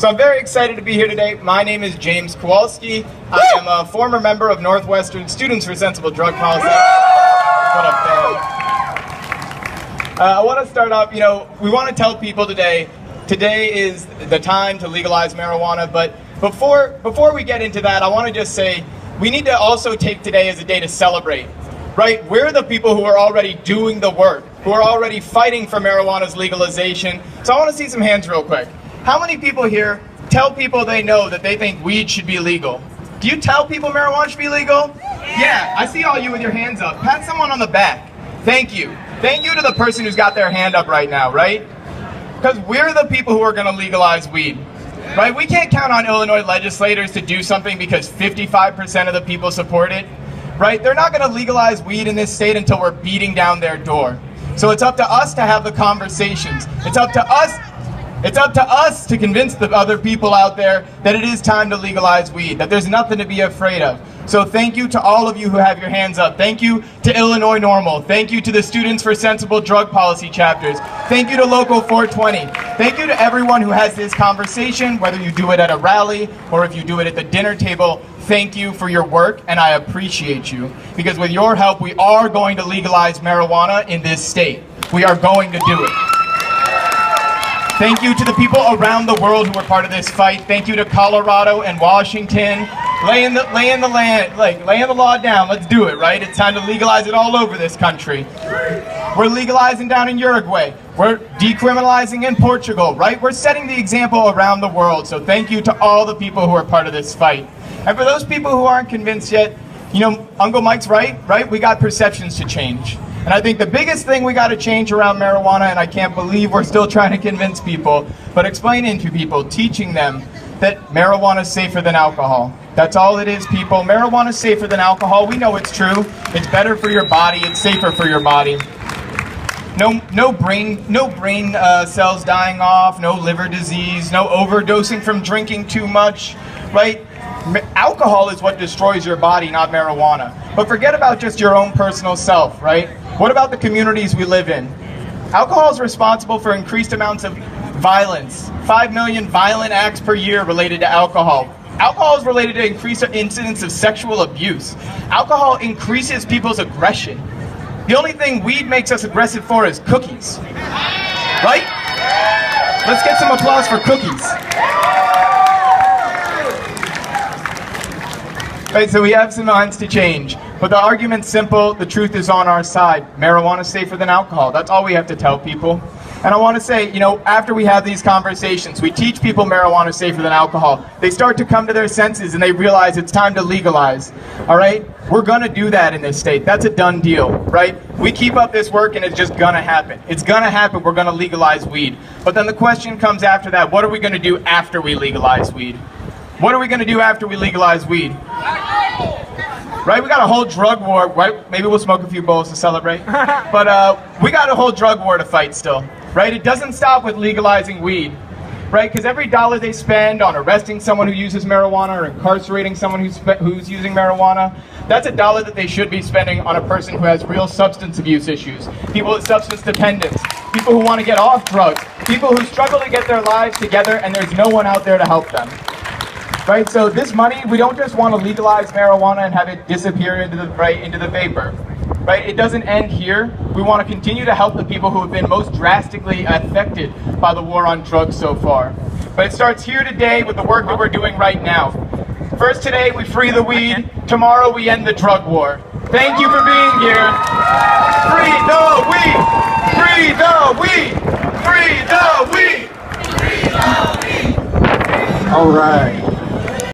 So I'm very excited to be here today. My name is James Kowalsky. I am a former member of Northwestern Students for Sensible Drug Policy. What up, fam? I want to start off, we want to tell people today is the time to legalize marijuana, but before we get into that, I want to just say we need to also take today as a day to celebrate, right? We're the people who are already doing the work, who are already fighting for marijuana's legalization. So I want to see some hands real quick. How many people here tell people they know that they think weed should be legal? Do you tell people marijuana should be legal? Yeah, I see all you with your hands up. Pat someone on the back. Thank you. Thank you to the person who's got their hand up right now, right? Because we're the people who are going to legalize weed, right? We can't count on Illinois legislators to do something because 55% of the people support it, right? They're not going to legalize weed in this state until we're beating down their door. So it's up to us to have the conversations. It's up to us to convince the other people out there that it is time to legalize weed, that there's nothing to be afraid of. So thank you to all of you who have your hands up. Thank you to Illinois NORML. Thank you to the Students for Sensible Drug Policy chapters. Thank you to Local 420. Thank you to everyone who has this conversation, whether you do it at a rally or if you do it at the dinner table. Thank you for your work, and I appreciate you. Because with your help, we are going to legalize marijuana in this state. We are going to do it. Thank you to the people around the world who are part of this fight. Thank you to Colorado and Washington. Laying the law down. Let's do it, right? It's time to legalize it all over this country. We're legalizing down in Uruguay. We're decriminalizing in Portugal, right? We're setting the example around the world. So thank you to all the people who are part of this fight. And for those people who aren't convinced yet, Uncle Mike's right? We got perceptions to change. And I think the biggest thing we got to change around marijuana, and I can't believe we're still trying to convince people, but explaining to people, teaching them that marijuana is safer than alcohol. That's all it is, people. Marijuana is safer than alcohol. We know it's true. It's better for your body. It's safer for your body. No brain cells dying off, no liver disease, no overdosing from drinking too much, right? Alcohol is what destroys your body, not marijuana. But forget about just your own personal self, right? What about the communities we live in? Alcohol is responsible for increased amounts of violence. 5 million violent acts per year related to alcohol. Alcohol is related to increased incidents of sexual abuse. Alcohol increases people's aggression. The only thing weed makes us aggressive for is cookies. Right? Let's get some applause for cookies. Right, so we have some minds to change. But the argument's simple, the truth is on our side. Marijuana is safer than alcohol. That's all we have to tell people. And I want to say, after we have these conversations, we teach people marijuana is safer than alcohol. They start to come to their senses and they realize it's time to legalize. All right? We're going to do that in this state. That's a done deal, right? We keep up this work and it's just going to happen. It's going to happen. We're going to legalize weed. But then the question comes after that, what are we going to do after we legalize weed? What are we going to do after we legalize weed? Right, we got a whole drug war, right? Maybe we'll smoke a few bowls to celebrate. But we got a whole drug war to fight still, right? It doesn't stop with legalizing weed, right? Because every dollar they spend on arresting someone who uses marijuana or incarcerating someone who's using marijuana, that's a dollar that they should be spending on a person who has real substance abuse issues, people with substance dependence, people who want to get off drugs, people who struggle to get their lives together and there's no one out there to help them. Right, so this money, we don't just want to legalize marijuana and have it disappear into the vapor. Right, it doesn't end here. We want to continue to help the people who have been most drastically affected by the war on drugs so far. But it starts here today with the work that we're doing right now. First today, we free the weed. Tomorrow, we end the drug war. Thank you for being here. Free the weed! Free the weed! Free the weed! Free the weed! All right.